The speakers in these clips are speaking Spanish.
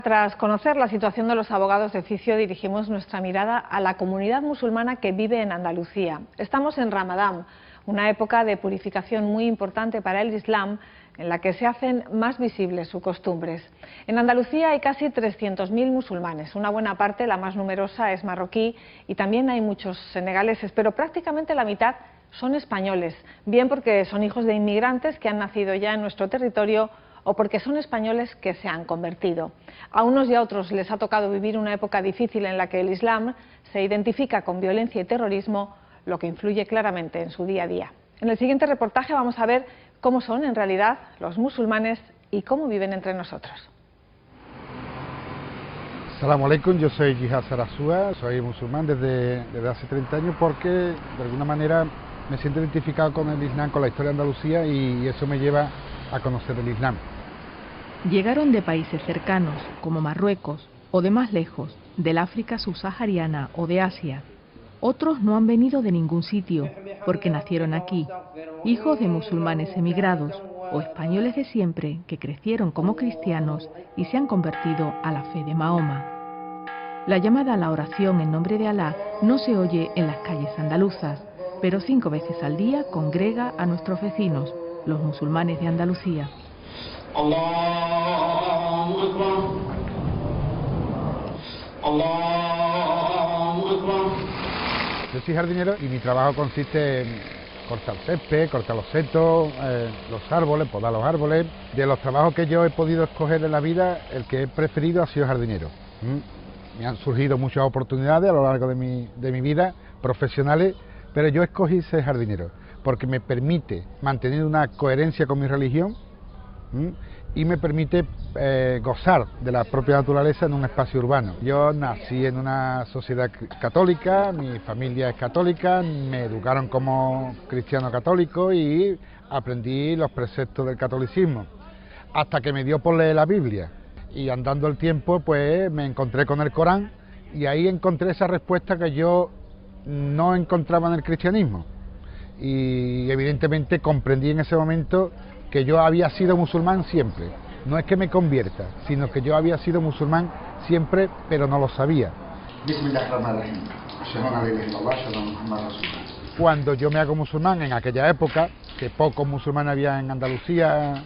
Tras conocer la situación de los abogados de oficio, dirigimos nuestra mirada a la comunidad musulmana que vive en Andalucía. Estamos en Ramadán, una época de purificación muy importante para el Islam, en la que se hacen más visibles sus costumbres. En Andalucía hay casi 300.000 musulmanes, una buena parte, la más numerosa, es marroquí, y también hay muchos senegaleses, pero prácticamente la mitad son españoles, bien porque son hijos de inmigrantes que han nacido ya en nuestro territorio o porque son españoles que se han convertido. A unos y a otros les ha tocado vivir una época difícil en la que el Islam se identifica con violencia y terrorismo, lo que influye claramente en su día a día. En el siguiente reportaje vamos a ver cómo son en realidad los musulmanes y cómo viven entre nosotros. Salamu alaikum, yo soy Jihad Sarasúa, soy musulmán desde hace 30 años porque de alguna manera me siento identificado con el Islam, con la historia de Andalucía, y eso me lleva a conocer el Islam. Llegaron de países cercanos, como Marruecos, o de más lejos, del África subsahariana o de Asia. Otros no han venido de ningún sitio, porque nacieron aquí, hijos de musulmanes emigrados, o españoles de siempre que crecieron como cristianos y se han convertido a la fe de Mahoma. La llamada a la oración en nombre de Alá no se oye en las calles andaluzas, pero 5 veces al día congrega a nuestros vecinos, los musulmanes de Andalucía. Allahu Akbar. Allahu Akbar. Yo soy jardinero y mi trabajo consiste en cortar césped, cortar los setos, los árboles, podar los árboles. De los trabajos que yo he podido escoger en la vida, el que he preferido ha sido jardinero. Me han surgido muchas oportunidades a lo largo de mi vida, profesionales, pero yo escogí ser jardinero porque me permite mantener una coherencia con mi religión y me permite gozar de la propia naturaleza en un espacio urbano. Yo nací en una sociedad católica, mi familia es católica, me educaron como cristiano católico y aprendí los preceptos del catolicismo, hasta que me dio por leer la Biblia. Y andando el tiempo, pues me encontré con el Corán y ahí encontré esa respuesta que yo no encontraba en el cristianismo. Y evidentemente comprendí en ese momento que yo había sido musulmán siempre. No es que me convierta, sino que yo había sido musulmán siempre, pero no lo sabía. Cuando yo me hago musulmán, en aquella época, que pocos musulmanes había en Andalucía,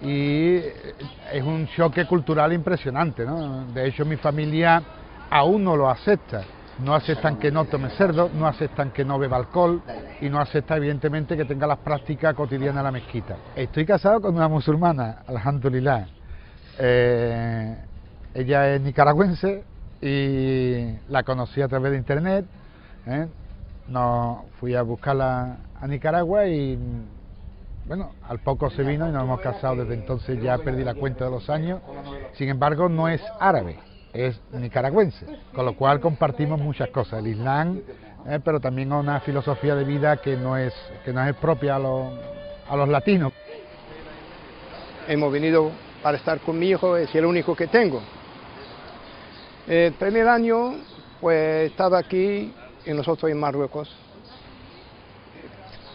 y es un choque cultural impresionante, ¿no? De hecho, mi familia aún no lo acepta. No aceptan que no tome cerdo, no aceptan que no beba alcohol y no acepta evidentemente que tenga las prácticas cotidianas de la mezquita. Estoy casado con una musulmana, alhamdulillah. Ella es nicaragüense y la conocí a través de internet. Fui a buscarla a Nicaragua y bueno, al poco se vino y nos hemos casado. Desde entonces ya perdí la cuenta de los años. Sin embargo, no es árabe, es nicaragüense, con lo cual compartimos muchas cosas, el Islam, pero también una filosofía de vida que no es propia a los latinos. Hemos venido para estar con mi hijo, es el único que tengo. El primer año, pues estaba aquí y nosotros en Marruecos,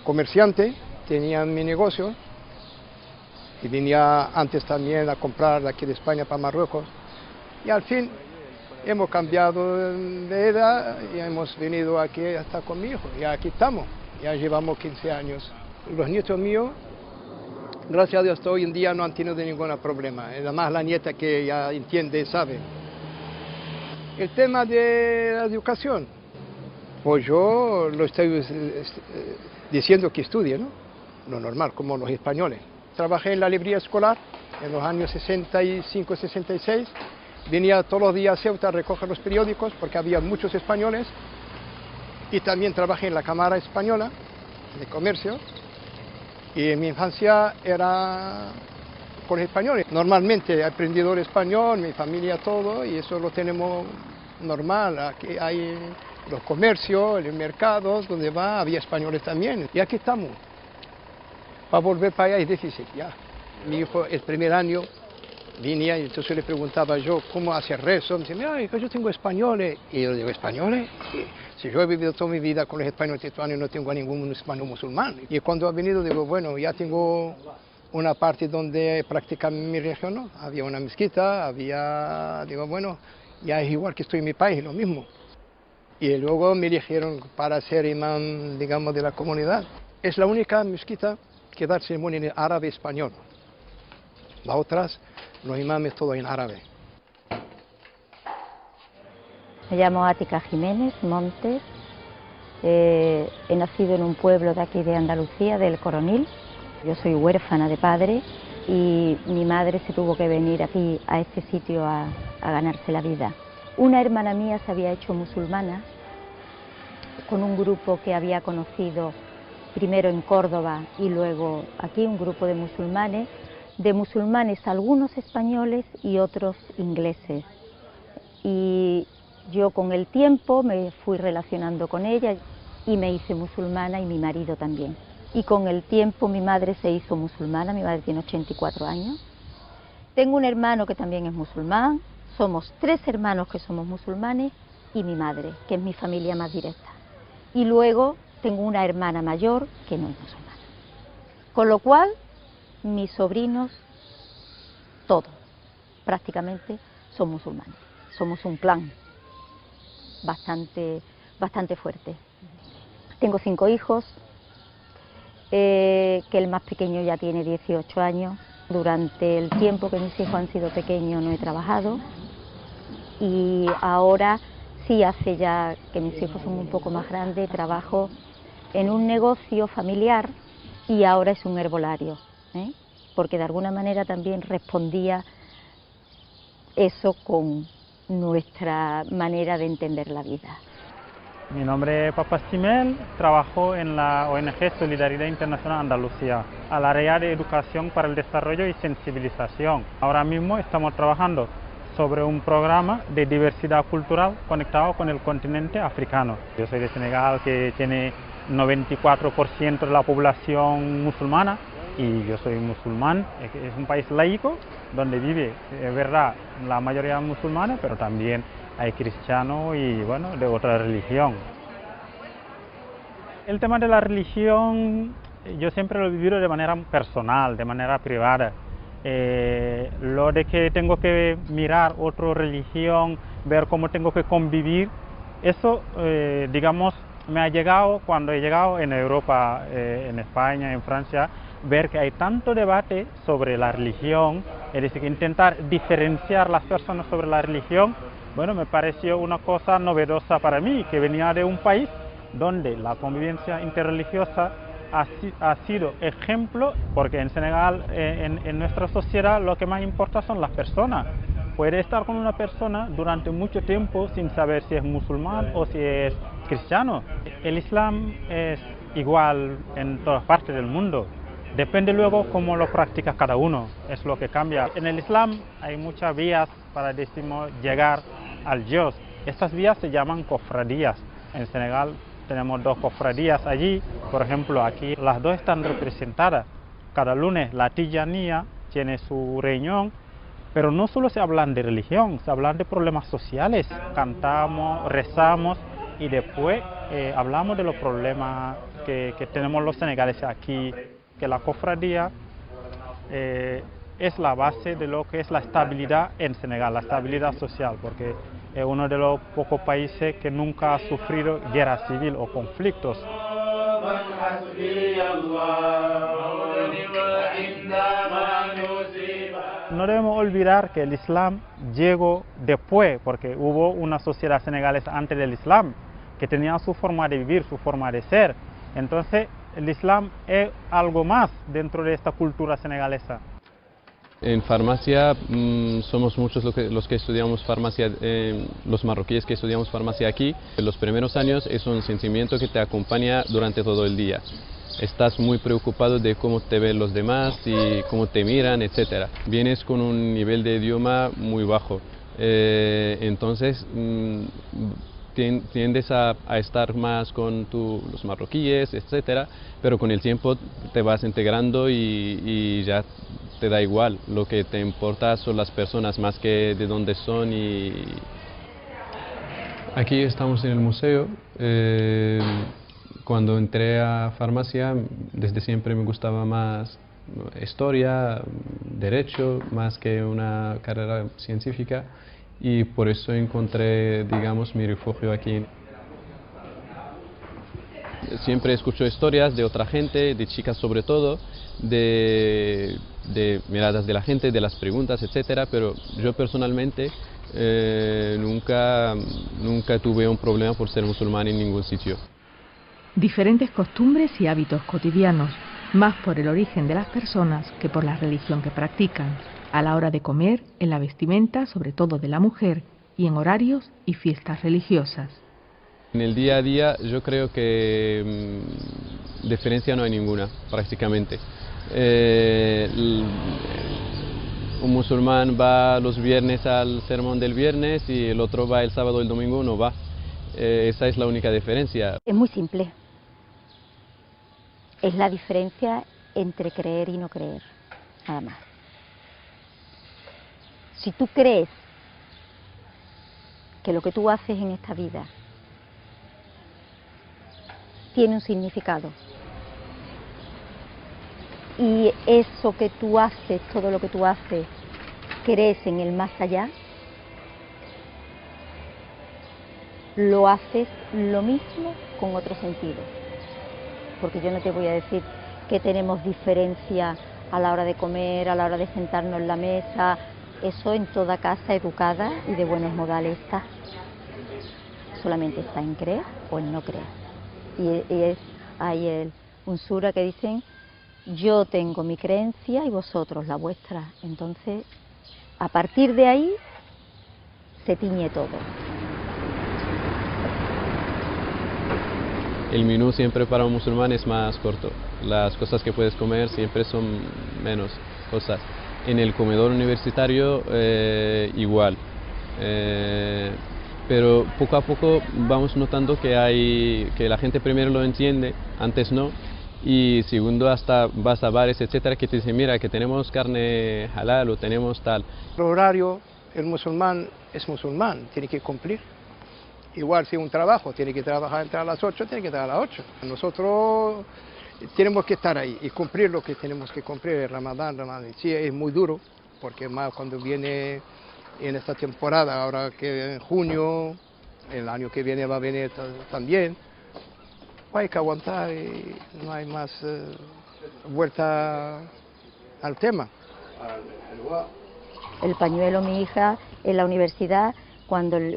comerciante, tenía mi negocio y venía antes también a comprar de aquí de España para Marruecos. Y al fin hemos cambiado de edad y hemos venido aquí a estar con mi hijo. Y aquí estamos, ya llevamos 15 años. Los nietos míos, gracias a Dios, hasta hoy en día no han tenido ningún problema. Además la nieta que ya entiende, sabe. El tema de la educación, pues yo lo estoy diciendo que estudie, ¿no? Lo normal, como los españoles. Trabajé en la librería escolar en los años 65-66. Venía todos los días a Ceuta a recoger los periódicos porque había muchos españoles, y también trabajé en la Cámara Española de Comercio, y en mi infancia era con los españoles. Normalmente he aprendido el español, mi familia todo, y eso lo tenemos normal. Aquí hay los comercios, los mercados, donde va, había españoles también, y aquí estamos. Para volver para allá es difícil ya. Mi hijo el primer año venía y entonces le preguntaba yo cómo hacer rezo. Me dice, mira, yo tengo españoles. Y yo digo, ¿españoles? Si yo he vivido toda mi vida con los españoles tetuanos y no tengo a ningún español musulmán. Y cuando ha venido digo, bueno, ya tengo una parte donde practican mi religión, ¿no? Había una mezquita, digo, bueno, ya es igual que estoy en mi país, lo mismo. Y luego me eligieron para ser imán, digamos, de la comunidad. Es la única mezquita que da ceremonia en árabe español. Las otras, los imames todo en árabe. Me llamo Ática Jiménez Montes. He nacido en un pueblo de aquí de Andalucía, del Coronil. Yo soy huérfana de padre y mi madre se tuvo que venir aquí a este sitio a ganarse la vida. Una hermana mía se había hecho musulmana con un grupo que había conocido primero en Córdoba y luego aquí, un grupo de musulmanes algunos españoles y otros ingleses. Y yo con el tiempo me fui relacionando con ella y me hice musulmana y mi marido también. Y con el tiempo mi madre se hizo musulmana, mi madre tiene 84 años. Tengo un hermano que también es musulmán, somos 3 hermanos que somos musulmanes y mi madre, que es mi familia más directa. Y luego tengo una hermana mayor que no es musulmana. Con lo cual, mis sobrinos, todos, prácticamente, son musulmanes. Somos un clan bastante fuerte. Tengo 5 hijos, que el más pequeño ya tiene 18 años. Durante el tiempo que mis hijos han sido pequeños no he trabajado y ahora sí, hace ya que mis hijos son un poco más grandes, trabajo en un negocio familiar y ahora es un herbolario, porque de alguna manera también respondía eso con nuestra manera de entender la vida. Mi nombre es Papa Simel, trabajo en la ONG Solidaridad Internacional Andalucía, al área de educación para el desarrollo y sensibilización. Ahora mismo estamos trabajando sobre un programa de diversidad cultural conectado con el continente africano. Yo soy de Senegal, que tiene 94% de la población musulmana, y yo soy musulmán. Es un país laico donde vive, es verdad, la mayoría musulmana, pero también hay cristianos y, bueno, de otra religión. El tema de la religión yo siempre lo he vivido de manera personal, de manera privada. Lo de que tengo que mirar otra religión, ver cómo tengo que convivir, eso, digamos, me ha llegado cuando he llegado en Europa, en España, en Francia, ver que hay tanto debate sobre la religión, es decir, intentar diferenciar las personas sobre la religión. Bueno, me pareció una cosa novedosa para mí, que venía de un país donde la convivencia interreligiosa ha sido ejemplo, porque en Senegal, en nuestra sociedad, lo que más importa son las personas. Puede estar con una persona durante mucho tiempo sin saber si es musulmán o si es cristiano. El Islam es igual en todas partes del mundo. Depende luego cómo lo practica cada uno, es lo que cambia. En el Islam hay muchas vías para, decimos, llegar al Dios. Estas vías se llaman cofradías. En Senegal tenemos 2 cofradías allí, por ejemplo, aquí las 2 están representadas. Cada lunes la Tijanía tiene su reunión, pero no solo se hablan de religión, se hablan de problemas sociales. Cantamos, rezamos y después hablamos de los problemas que tenemos los senegaleses aquí, que la cofradía es la base de lo que es la estabilidad en Senegal, la estabilidad social, porque es uno de los pocos países que nunca ha sufrido guerra civil o conflictos. No debemos olvidar que el Islam llegó después, porque hubo una sociedad senegalesa antes del Islam, que tenía su forma de vivir, su forma de ser. Entonces, el Islam es algo más dentro de esta cultura senegalesa. En farmacia somos muchos los que estudiamos farmacia, los marroquíes que estudiamos farmacia aquí. En los primeros años es un sentimiento que te acompaña durante todo el día. Estás muy preocupado de cómo te ven los demás y cómo te miran, etc. Vienes con un nivel de idioma muy bajo, entonces tiendes a estar más con los marroquíes, etc. Pero con el tiempo te vas integrando y ya te da igual, lo que te importa son las personas más que de dónde son. Aquí estamos en el museo. Cuando entré a farmacia, desde siempre me gustaba más historia, derecho, más que una carrera científica, y por eso encontré, digamos, mi refugio aquí. Siempre escucho historias de otra gente, de chicas sobre todo, de miradas de la gente, de las preguntas, etcétera, pero yo personalmente nunca tuve un problema por ser musulmán en ningún sitio. Diferentes costumbres y hábitos cotidianos, más por el origen de las personas que por la religión que practican, a la hora de comer, en la vestimenta, sobre todo de la mujer, y en horarios y fiestas religiosas. En el día a día yo creo que diferencia no hay ninguna, prácticamente. Un musulmán va los viernes al sermón del viernes y el otro va el sábado o el domingo no va. Esa es la única diferencia. Es muy simple. Es la diferencia entre creer y no creer, nada más. Si tú crees que lo que tú haces en esta vida tiene un significado y eso que tú haces, todo lo que tú haces, crees en el más allá, lo haces lo mismo con otro sentido. Porque yo no te voy a decir que tenemos diferencia a la hora de comer, a la hora de sentarnos en la mesa. Eso en toda casa educada y de buenos modales está. Solamente está en creer o en no creer. Y hay un sura que dicen, yo tengo mi creencia y vosotros la vuestra. Entonces, a partir de ahí, se tiñe todo. El menú siempre para un musulmán es más corto. Las cosas que puedes comer siempre son menos cosas. En el comedor universitario igual. Pero poco a poco vamos notando que la gente primero lo entiende, antes no. Y segundo, hasta vas a bares, etcétera, que te dicen, mira, que tenemos carne halal o tenemos tal. El horario, el musulmán es musulmán, tiene que cumplir. Igual si un trabajo, tiene que trabajar entre las 8, tiene que estar a las 8. Nosotros tenemos que estar ahí y cumplir lo que tenemos que cumplir. El Ramadán, sí, es muy duro, porque más cuando viene en esta temporada, ahora que en junio, el año que viene va a venir también, hay que aguantar y no hay más vuelta al tema. El pañuelo, mi hija, en la universidad,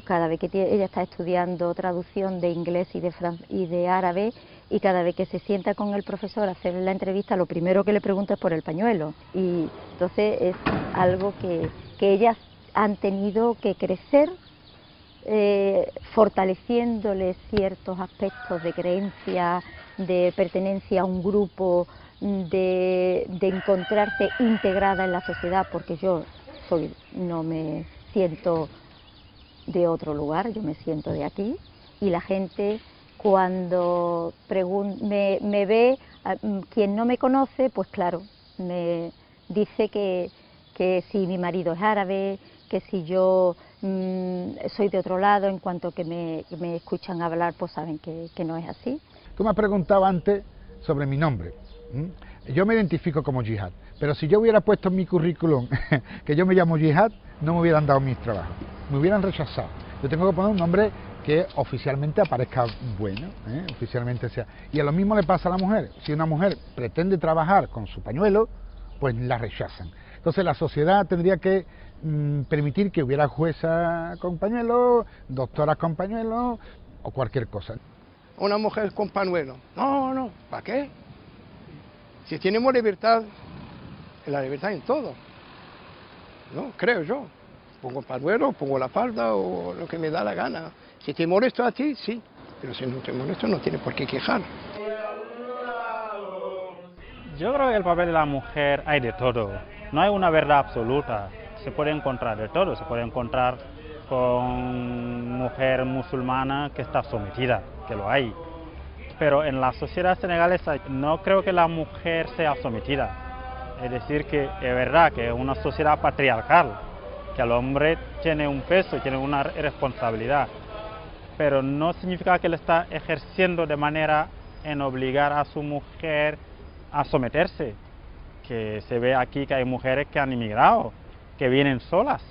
cada vez que ella está estudiando traducción de inglés y de árabe, y cada vez que se sienta con el profesor a hacer la entrevista, lo primero que le pregunta es por el pañuelo. Y entonces es algo que ellas han tenido que crecer fortaleciéndole ciertos aspectos de creencia, de pertenencia a un grupo, de encontrarse integrada en la sociedad, porque yo no me siento de otro lugar, yo me siento de aquí, y la gente cuando me ve, quien no me conoce, pues claro, me dice que si mi marido es árabe, que si yo soy de otro lado, en cuanto que me escuchan hablar, pues saben que no es así. Tú me has preguntado antes sobre mi nombre. Yo me identifico como Yihad, pero si yo hubiera puesto en mi currículum que yo me llamo Yihad, no me hubieran dado mis trabajos, me hubieran rechazado. Yo tengo que poner un nombre que oficialmente aparezca bueno, oficialmente sea. Y a lo mismo le pasa a la mujer. Si una mujer pretende trabajar con su pañuelo, pues la rechazan. Entonces la sociedad tendría que permitir que hubiera juezas con pañuelo, doctoras con pañuelo o cualquier cosa. Una mujer con pañuelo, no, ¿para qué? Si tenemos libertad, la libertad en todo, ¿no? Creo yo. Pongo pañuelo, pongo la falda o lo que me da la gana. Si te molesta a ti, sí, pero si no te molesta no tienes por qué quejar. Yo creo que el papel de la mujer hay de todo, no hay una verdad absoluta, se puede encontrar de todo, se puede encontrar con mujer musulmana que está sometida, que lo hay, pero en la sociedad senegalesa no creo que la mujer sea sometida, es decir, que es verdad que es una sociedad patriarcal, que el hombre tiene un peso, tiene una responsabilidad, pero no significa que él está ejerciendo de manera en obligar a su mujer a someterse. que se ve aquí que hay mujeres que han emigrado, que vienen solas,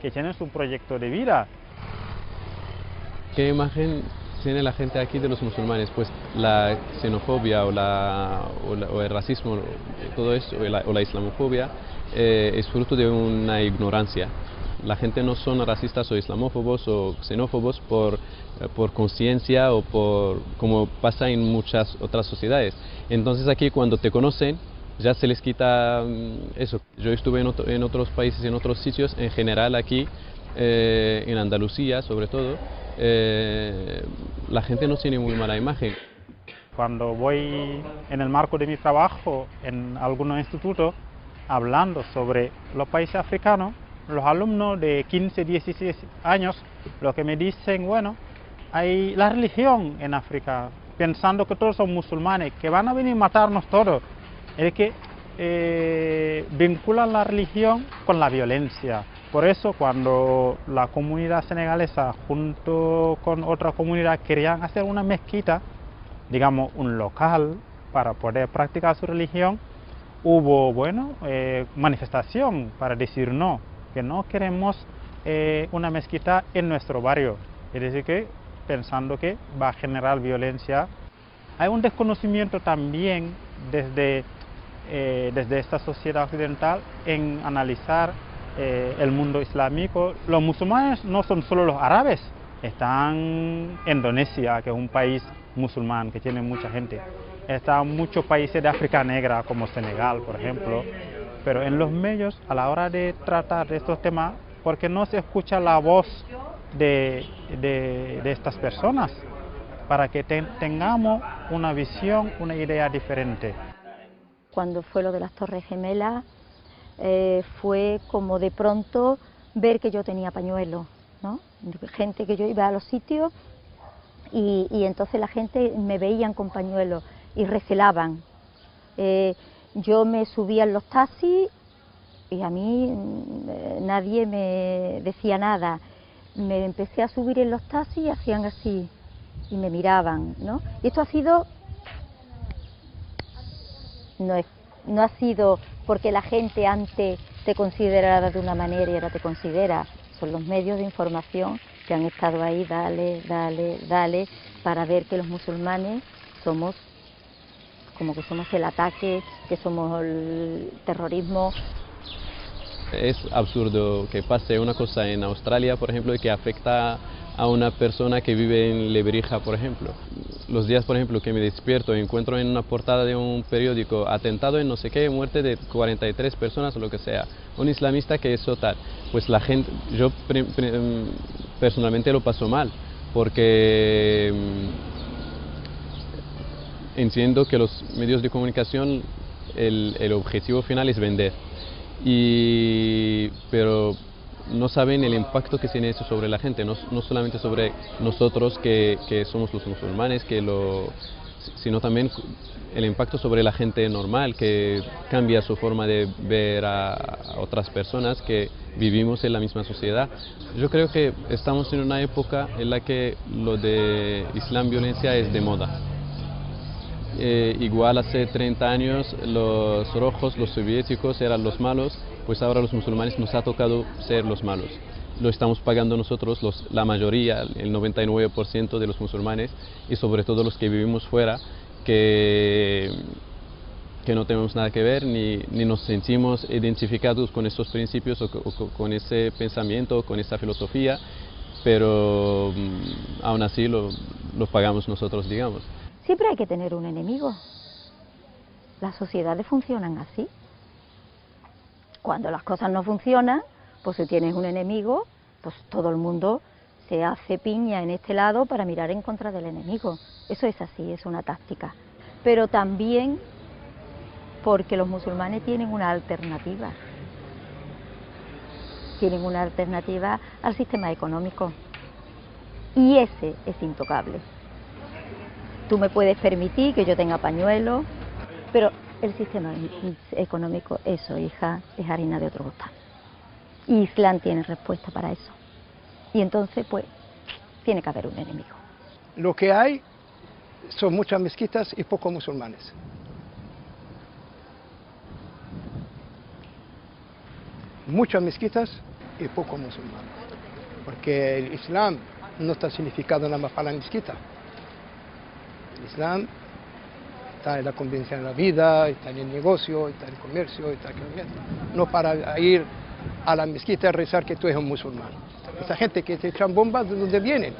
que tienen su proyecto de vida. ¿Qué imagen tiene la gente aquí de los musulmanes? Pues la xenofobia o el racismo, todo esto, o la islamofobia, es fruto de una ignorancia. La gente no son racistas o islamófobos o xenófobos por conciencia o como pasa en muchas otras sociedades. Entonces aquí cuando te conocen ya se les quita eso. Yo estuve en otros países, en otros sitios, en general aquí, en Andalucía sobre todo, la gente no tiene muy mala imagen. Cuando voy en el marco de mi trabajo en algunos institutos hablando sobre los países africanos, los alumnos de 15, 16 años, lo que me dicen, bueno, hay la religión en África, pensando que todos son musulmanes, que van a venir a matarnos todos. Es que vinculan la religión con la violencia. Por eso cuando la comunidad senegalesa junto con otra comunidad querían hacer una mezquita, digamos un local para poder practicar su religión, hubo, bueno, manifestación para decir no, que no queremos una mezquita en nuestro barrio, es decir que pensando que va a generar violencia. Hay un desconocimiento también desde esta sociedad occidental en analizar el mundo islámico. Los musulmanes no son solo los árabes, están Indonesia, que es un país musulmán que tiene mucha gente, están muchos países de África negra como Senegal, por ejemplo. Pero en los medios, a la hora de tratar de estos temas, porque no se escucha la voz de estas personas, para que tengamos una visión, una idea diferente. Cuando fue lo de las Torres Gemelas, fue como de pronto ver que yo tenía pañuelo, ¿no? Gente que yo iba a los sitios y entonces la gente me veían con pañuelo y recelaban. Yo me subía en los taxis y a mí nadie me decía nada. Me empecé a subir en los taxis y hacían así y me miraban, ¿no? Y esto ha sido, no ha sido porque la gente antes te considerara de una manera y ahora te considera. Son los medios de información que han estado ahí, dale, para ver que los musulmanes somos como que somos el ataque, que somos el terrorismo. Es absurdo que pase una cosa en Australia, por ejemplo, y que afecta a una persona que vive en Lebrija, por ejemplo. Los días, por ejemplo, que me despierto y encuentro en una portada de un periódico atentado en no sé qué, muerte de 43 personas o lo que sea, un islamista que hizo tal, pues la gente, yo personalmente lo paso mal, porque entiendo que los medios de comunicación, el objetivo final es vender, pero no saben el impacto que tiene eso sobre la gente, no solamente sobre nosotros que somos los musulmanes, sino también el impacto sobre la gente normal, que cambia su forma de ver a otras personas que vivimos en la misma sociedad. Yo creo que estamos en una época en la que lo de Islam violencia es de moda. Igual hace 30 años los rojos, los soviéticos eran los malos, pues ahora los musulmanes nos ha tocado ser los malos. Lo estamos pagando nosotros, la mayoría, el 99% de los musulmanes y sobre todo los que vivimos fuera, que no tenemos nada que ver ni nos sentimos identificados con estos principios o con ese pensamiento, con esa filosofía, pero aún así lo pagamos nosotros, digamos. Siempre hay que tener un enemigo. Las sociedades funcionan así. Cuando las cosas no funcionan, pues si tienes un enemigo, pues todo el mundo se hace piña en este lado para mirar en contra del enemigo. Eso es así, es una táctica. Pero también porque los musulmanes tienen una alternativa. Tienen una alternativa al sistema económico. Y ese es intocable. Tú me puedes permitir que yo tenga pañuelos, pero el sistema económico, eso, hija, es harina de otro costal. Y Islam tiene respuesta para eso. Y entonces, pues, tiene que haber un enemigo. Lo que hay son muchas mezquitas y pocos musulmanes. muchas mezquitas y pocos musulmanes, porque el Islam no está significado nada más para la mezquita. El Islam está en la convivencia en la vida, está en el negocio, está en el comercio, está en el... no para ir a la mezquita a rezar que tú eres un musulmán. Esa gente que te echan bombas, ¿de dónde vienen?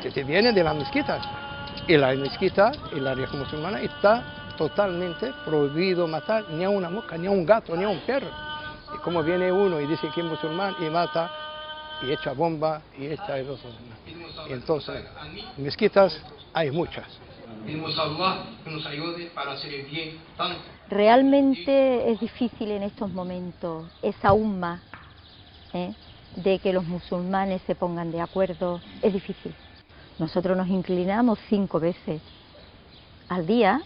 Que te vienen de las mezquitas. Y la mezquita, en la religión musulmana, está totalmente prohibido matar ni a una mosca, ni a un gato, ni a un perro. Y como viene uno y dice que es musulmán y mata, y echa bomba, y echa el otro. Y entonces, mezquitas hay muchas. Pedimos a Allah que nos ayude para hacer el bien tanto. Realmente es difícil en estos momentos esa umma de que los musulmanes se pongan de acuerdo, es difícil. Nosotros nos inclinamos 5 veces al día,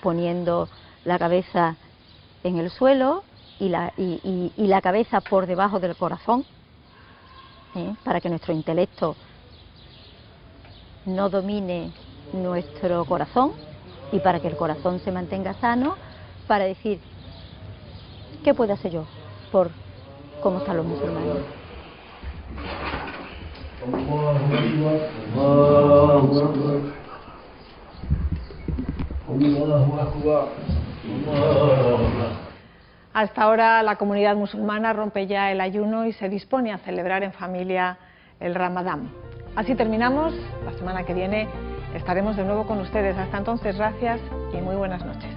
poniendo la cabeza en el suelo y la cabeza por debajo del corazón, para que nuestro intelecto no domine nuestro corazón y para que el corazón se mantenga sano, para decir, ¿qué puedo hacer yo por cómo están los musulmanes? Hasta ahora la comunidad musulmana rompe ya el ayuno y se dispone a celebrar en familia el Ramadán. Así terminamos. La semana que viene estaremos de nuevo con ustedes. Hasta entonces, gracias y muy buenas noches.